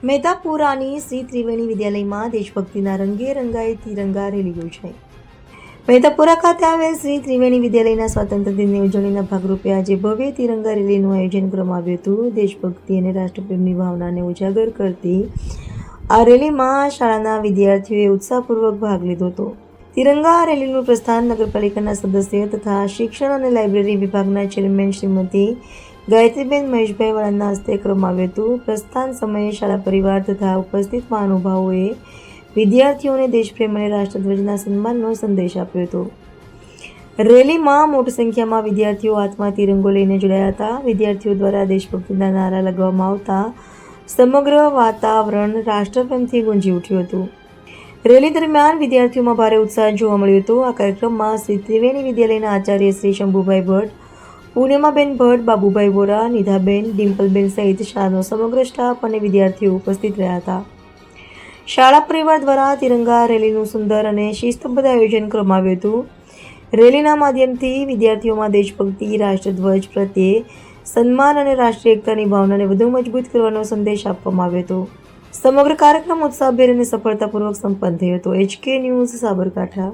મહેતાપુરાની શ્રી ત્રિવેણી વિદ્યાલયમાં દેશભક્તિના રંગે રંગાઈ તિરંગા રેલી યોજાઈ. મહેતાપુરા ખાતે આવેલ શ્રી ત્રિવેણી વિદ્યાલયના સ્વાતંત્ર્ય દિનની ઉજવણીના ભાગરૂપે આજે ભવ્ય તિરંગા રેલીનું આયોજન કરવામાં આવ્યું હતું. દેશભક્તિ અને રાષ્ટ્રપ્રેમની ભાવનાને ઉજાગર કરતી આ રેલીમાં શાળાના વિદ્યાર્થીઓએ ઉત્સાહપૂર્વક ભાગ લીધો હતો. તિરંગા રેલીનું પ્રસ્થાન નગરપાલિકાના સદસ્ય તથા શિક્ષણ અને લાઇબ્રેરી વિભાગના ચેરમેન શ્રીમતી ગાયત્રીબેન મહેશભાઈ વાળાના હસ્તે કરવામાં આવ્યું હતું. પ્રસ્થાન સમયે શાળા પરિવાર તથા ઉપસ્થિત મહાનુભાવોએ વિદ્યાર્થીઓને દેશપ્રેમ અને રાષ્ટ્રધ્વજના સન્માનનો સંદેશ આપ્યો હતો. રેલીમાં મોટી સંખ્યામાં વિદ્યાર્થીઓ હાથમાં તિરંગો લઈને જોડાયા હતા. વિદ્યાર્થીઓ દ્વારા દેશભક્તિના નારા લગાવવામાં આવતા સમગ્ર વાતાવરણ રાષ્ટ્રપ્રેમથી ગુંજી ઉઠ્યું હતું. રેલી દરમિયાન વિદ્યાર્થીઓમાં ભારે ઉત્સાહ જોવા મળ્યો હતો. આ કાર્યક્રમમાં શ્રી ત્રિવેણી વિદ્યાલયના આચાર્ય શ્રી શંભુભાઈ ભટ્ટ, પૂર્ણિમાબેન ભટ્ટ, બાબુભાઈ બોરા, નિધાબેન, ડિમ્પલબેન સહિત શાળાનો સમગ્ર સ્ટાફ અને વિદ્યાર્થીઓ ઉપસ્થિત રહ્યા હતા. શાળા પરિવાર દ્વારા તિરંગા રેલીનું સુંદર અને શિસ્તબદ્ધ આયોજન કરવામાં આવ્યું હતું. રેલીના માધ્યમથી વિદ્યાર્થીઓમાં દેશભક્તિ, રાષ્ટ્રધ્વજ પ્રત્યે સન્માન અને રાષ્ટ્રીય એકતાની ભાવનાને વધુ મજબૂત કરવાનો સંદેશ આપવામાં આવ્યો હતો. સમગ્ર કાર્યક્રમ ઉત્સાહભેર અને સફળતાપૂર્વક સંપન્ન થયો હતો. HK news, Sabarkantha.